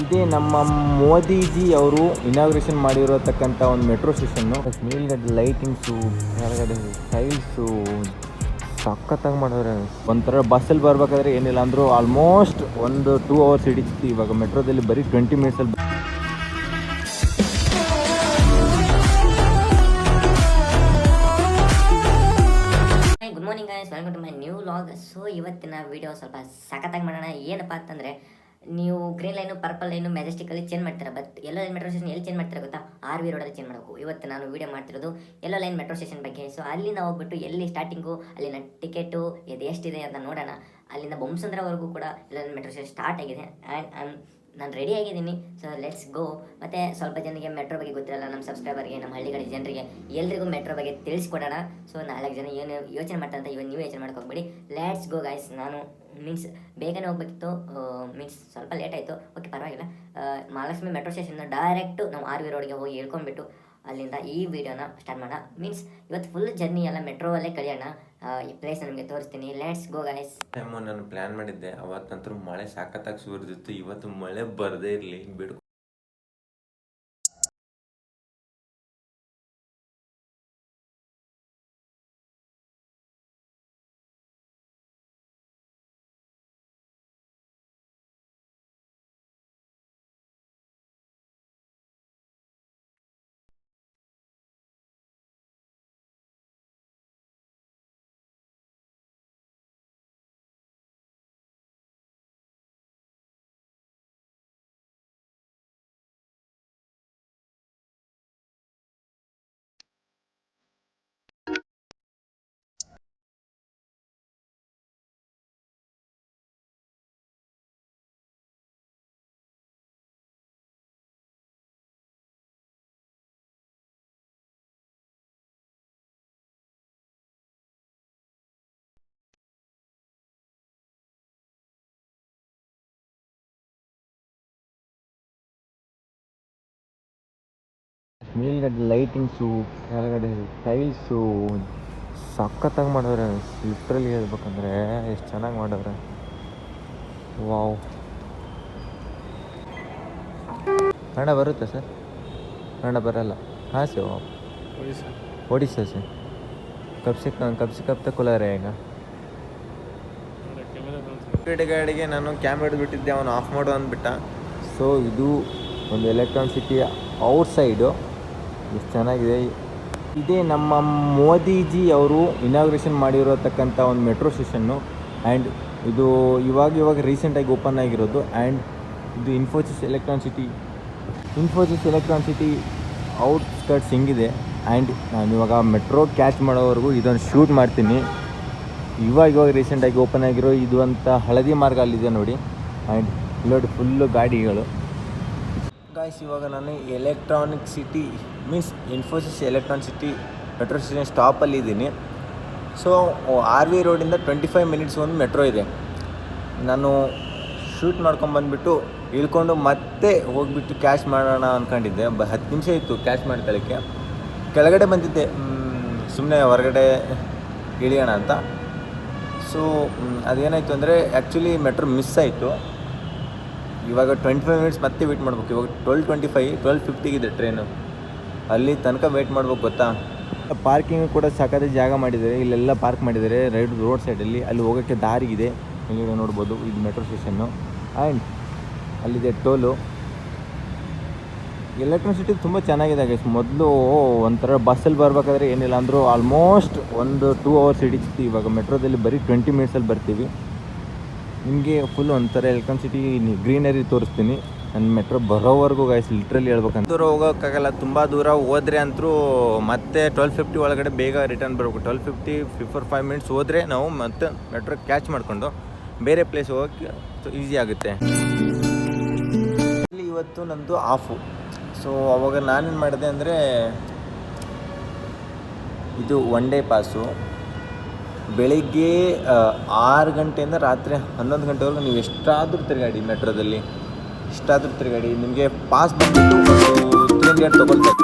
ಇದೇ ನಮ್ಮ ಮೋದಿಜಿ ಅವರು ಇನಾಗ್ರೇಷನ್ ಮಾಡಿರತಕ್ಕಂಥ ಒಂದು ಮೆಟ್ರೋ ಸ್ಟೇಷನ್ನು. ಮೇಲ್ಗಡೆ ಲೈಟಿಂಗ್ಸು, ಕೆಳಗಡೆ ಟೈಲ್ಸು ಸಖತ್ತಾಗಿ ಮಾಡಿದ್ರೆ. ಒಂಥರ ಬಸ್ಸಲ್ಲಿ ಬರ್ಬೇಕಾದ್ರೆ ಏನಿಲ್ಲ ಅಂದರೂ ಆಲ್ಮೋಸ್ಟ್ ಒಂದು 2 hours ಹಿಡಿತಿತ್ತು. ಇವಾಗ ಮೆಟ್ರೋದಲ್ಲಿ ಬರೀ 20 minutಸಲ್ಲಿ. Good morning guys, welcome to my new vlog. So ಇವತ್ತಿನ ವಿಡಿಯೋ ಸ್ವಲ್ಪ ಸಖತ್ತಾಗಿ ಮಾಡೋಣ. ಏನಪ್ಪ ಅಂತಂದರೆ, ನೀವು ಗ್ರೀನ್ ಲೈನು, ಪರ್ಪಲ್ ಲೈನು, ಮೆಜೆಸ್ಟಿಕಲ್ಲಿ ಚೇಂಜ್ ಮಾಡ್ತೀರಾ. But yellow line metro station ಎಲ್ಲಿ ಚೇಂಜ್ ಮಾಡ್ತೀರಾ ಗೊತ್ತಾ? RV ರೋಡಲ್ಲಿ ಚೇಂಜ್ ಮಾಡಬೇಕು. ಇವತ್ತು ನಾನು ವಿಡಿಯೋ ಮಾಡ್ತಿರೋದು ಎಲ್ಲೋ ಲೈನ್ ಮೆಟ್ರೋ ಸ್ಟೇಷನ್ ಬಗ್ಗೆ. ಸೊ ಅಲ್ಲಿಂದ ಹೋಗ್ಬಿಟ್ಟು ಎಲ್ಲಿ ಸ್ಟಾರ್ಟಿಂಗು, ಅಲ್ಲಿನ ಟಿಕೆಟು ಇದು ಎಷ್ಟಿದೆ ಅಂತ ನೋಡೋಣ. ಅಲ್ಲಿಂದ ಬೊಮ್ಮಸಂದ್ರವರೆಗೂ ಕೂಡ ಎಲ್ಲೋ ಲೈನ್ ಮೆಟ್ರೋ ಸ್ಟೇಷನ್ ಸ್ಟಾರ್ಟ್ ಆಗಿದೆ. ಆ್ಯಂಡ್ ನಾನು ರೆಡಿ ಆಗಿದ್ದೀನಿ. So let's go. ಮತ್ತು ಸ್ವಲ್ಪ ಜನರಿಗೆ ಮೆಟ್ರೋ ಬಗ್ಗೆ ಗೊತ್ತಿರಲ್ಲ, ನಮ್ಮ ಸಬ್ಸ್ಕ್ರೈಬರ್ಗೆ, ನಮ್ಮ ಹಳ್ಳಿಗಳ ಜನರಿಗೆ ಎಲ್ರಿಗೂ ಮೆಟ್ರೋ ಬಗ್ಗೆ ತಿಳಿಸ್ಕೊಡೋಣ. ಸೊ 4 ಜನ ಏನು ಯೋಚನೆ ಮಾಡ್ತಾರೆ ಅಂತ ನೀವು ಯೋಚನೆ ಮಾಡ್ಕೋಬೇಡಿ. Let's go guys. ನಾನು ಬೇಗನೆ ಹೋಗ್ಬೇಕಿತ್ತು, ಸ್ವಲ್ಪ ಲೇಟ್ ಆಯಿತು. ಓಕೆ, ಪರವಾಗಿಲ್ಲ. ಮಹಾಲಕ್ಷ್ಮಿ ಮೆಟ್ರೋ ಸ್ಟೇಷನ್ ಡೈರೆಕ್ಟು ನಾವು RV ರೋಡ್ಗೆ ಹೋಗಿ ಹೇಳ್ಕೊಂಡ್ಬಿಟ್ಟು ಅಲ್ಲಿಂದ ಈ ವಿಡಿಯೋನ ಸ್ಟಾರ್ಟ್ ಮಾಡೋಣ. ಇವತ್ತು ಫುಲ್ ಜರ್ನಿ ಎಲ್ಲ ಮೆಟ್ರೋವಲ್ಲೇ ಕಳಿಯೋಣ. ಈ ಪ್ಲೇಸ್ ನಿಮಗೆ ತೋರಿಸ್ತೀನಿ. Let's go guys. ಟೈಮು ನಾನು ಪ್ಲ್ಯಾನ್ ಮಾಡಿದ್ದೆ, ಅವತ್ತಂತೂ ಮಳೆ ಸಾಕತ್ತಾಗಿ ಸುರಿದಿತ್ತು. ಇವತ್ತು ಮಳೆ ಬರದೇ ಇರಲಿ ಬಿಡು. ಮೇಲ್ಗಡೆ ಲೈಟಿಂಗ್ಸು, ಕೆಳಗಡೆ ಟೈಲ್ಸು ಸಖತ್ತಾಗಿ ಮಾಡಿದ್ರೆ. ಲಿಟ್ರಲಿ ಹೇಳ್ಬೇಕಂದ್ರೆ ಎಷ್ಟು ಚೆನ್ನಾಗಿ ಮಾಡಿದ್ರೆ. ವಾವ್. ಕನ್ನಡ ಬರುತ್ತೆ ಸರ್? ಕನ್ನಡ ಬರಲ್ಲ. ಹಾಂ ಸರ್. ಒಡಿಸ್ಸಾ ಸರ್. ಕಬ್ से कब तक खुला रहेगा? ಗಾಡಿಗೆ ನಾನು ಕ್ಯಾಮ್ ಹಿಡಿದ್ಬಿಟ್ಟಿದ್ದೆ, ಅವನು ಆಫ್ ಮಾಡು ಅಂದ್ಬಿಟ್ಟ. ಸೊ ಇದು ಒಂದು ಎಲೆಕ್ಟ್ರಾನಿಕ್ ಸಿಟಿ ಔಟ್ಸೈಡು. ಎಷ್ಟು ಚೆನ್ನಾಗಿದೆ. ಇದೇ ನಮ್ಮ ಮೋದಿಜಿ ಅವರು ಇನಾಗ್ರೇಷನ್ ಮಾಡಿರತಕ್ಕಂಥ ಒಂದು ಮೆಟ್ರೋ ಸ್ಟೇಷನ್ನು. ಆ್ಯಂಡ್ ಇದು ಇವಾಗ ರೀಸೆಂಟಾಗಿ ಓಪನ್ ಆಗಿರೋದು. ಆ್ಯಂಡ್ ಇದು ಇನ್ಫೋಸಿಸ್ ಎಲೆಕ್ಟ್ರಾನಿಕ್ ಸಿಟಿ ಔಟ್ಸ್ಕರ್ಟ್ಸ್ ಹಿಂಗಿದೆ. ಆ್ಯಂಡ್ ನಾನು ಇವಾಗ ಮೆಟ್ರೋ ಕ್ಯಾಚ್ ಮಾಡೋವರೆಗೂ ಇದೊಂದು ಶೂಟ್ ಮಾಡ್ತೀನಿ. ಇವಾಗ ರೀಸೆಂಟಾಗಿ ಓಪನ್ ಆಗಿರೋ ಇದು ಅಂತ ಹಳದಿ ಮಾರ್ಗ ಅಲ್ಲಿದೆ ನೋಡಿ. ಆ್ಯಂಡ್ ಇಲ್ಲೋಡಿ ಫುಲ್ಲು ಗಾಡಿಗಳು. ಗಾಯ್ಸ್, ಇವಾಗ ನಾನು electronic city Infosys electronic city metro station ಸ್ಟಾಪಲ್ಲಿದ್ದೀನಿ. ಸೊ RV ರೋಡಿಂದ 25 minutes ಒಂದು ಮೆಟ್ರೋ ಇದೆ. ನಾನು ಶೂಟ್ ಮಾಡ್ಕೊಂಬಂದ್ಬಿಟ್ಟು ಇಳ್ಕೊಂಡು ಮತ್ತೆ ಹೋಗಿಬಿಟ್ಟು ಕ್ಯಾಚ್ ಮಾಡೋಣ ಅಂದ್ಕೊಂಡಿದ್ದೆ. 10 ನಿಮಿಷ ಇತ್ತು ಕ್ಯಾಚ್ ಮಾಡ್ಕೊಳ್ಳೋಕ್ಕೆ. ಕೆಳಗಡೆ ಬಂದಿದ್ದೆ ಸುಮ್ಮನೆ ಹೊರಗಡೆ ಇಳಿಯೋಣ ಅಂತ. ಸೊ ಅದೇನಾಯಿತು ಅಂದರೆ, ಆ್ಯಕ್ಚುಲಿ ಮೆಟ್ರೋ ಮಿಸ್ ಆಯಿತು. ಇವಾಗ 25 minutes ಮತ್ತೆ ವೆಯ್ಟ್ ಮಾಡ್ಬೇಕು. ಇವಾಗ 12:25 ಇದೆ ಟ್ರೈನು. ಅಲ್ಲಿ ತನಕ ವೆಯ್ಟ್ ಮಾಡ್ಬೇಕು ಗೊತ್ತಾ. ಪಾರ್ಕಿಂಗ್ ಕೂಡ ಸಾಕಾದ ಜಾಗ ಮಾಡಿದ್ದಾರೆ. ಇಲ್ಲೆಲ್ಲ ಪಾರ್ಕ್ ಮಾಡಿದ್ದಾರೆ ರೋಡ್ ಸೈಡಲ್ಲಿ. ಅಲ್ಲಿ ಹೋಗೋಕ್ಕೆ ದಾರಿ ಇದೆ, ಇಲ್ಲಿ ನೋಡ್ಬೋದು. ಇದು ಮೆಟ್ರೋ ಸ್ಟೇಷನ್ನು. ಆ್ಯಂಡ್ ಅಲ್ಲಿದೆ ಟೋಲು. ಎಲೆಕ್ಟ್ರಾನಿಕ್ ಸಿಟಿ ತುಂಬ ಚೆನ್ನಾಗಿದೆ ಗೈಸ್. ಮೊದಲು ಒಂಥರ ಬಸ್ಸಲ್ಲಿ ಬರ್ಬೇಕಾದ್ರೆ ಏನಿಲ್ಲ ಅಂದರೂ ಆಲ್ಮೋಸ್ಟ್ ಒಂದು 2 hours ಹಿಡಿತಿತ್ತು. ಇವಾಗ ಮೆಟ್ರೋದಲ್ಲಿ ಬರೀ 20 minutಸಲ್ಲಿ ಬರ್ತೀವಿ. ನಿಮಗೆ ಫುಲ್ ಒಂಥರ ಎಲೆಕ್ಟ್ರಾನಿಕ್ ಸಿಟಿ ಗ್ರೀನರಿ ತೋರಿಸ್ತೀನಿ. ನನ್ನ ಮೆಟ್ರೋ ಬರೋವರೆಗೂ ಗೈಸ್ ಲಿಟ್ರಲಿ ಹೇಳ್ಬೇಕಂತ. ದೂರ ಹೋಗೋಕ್ಕಾಗಲ್ಲ. ತುಂಬ ದೂರ ಹೋದರೆ ಅಂತೂ ಮತ್ತೆ 12:50 ಒಳಗಡೆ ಬೇಗ ರಿಟರ್ನ್ ಬರಬೇಕು. 12:50 before 5 minutes ಹೋದರೆ ನಾವು ಮತ್ತೆ ಮೆಟ್ರೋ ಕ್ಯಾಚ್ ಮಾಡಿಕೊಂಡು ಬೇರೆ ಪ್ಲೇಸ್ ಹೋಗೋಕ್ಕೆ ಈಸಿ ಆಗುತ್ತೆ. ಇಲ್ಲಿ ಇವತ್ತು ನಮ್ಮದು ಆಫು. ಸೊ ಅವಾಗ ನಾನೇನು ಮಾಡಿದೆ ಅಂದರೆ, ಇದು 1 day ಪಾಸು. ಬೆಳಿಗ್ಗೆ 6 ಗಂಟೆಯಿಂದ ರಾತ್ರಿ 11 ಗಂಟೆವರೆಗೂ ನೀವು ಎಷ್ಟಾದರೂ ತಿರುಗಾಡಿ ಮೆಟ್ರೋದಲ್ಲಿ, ನಿಮಗೆ ಪಾಸ್ ಬಂದುಬಿಟ್ಟು 300 ತೊಗೊಳ್ತಾರೆ.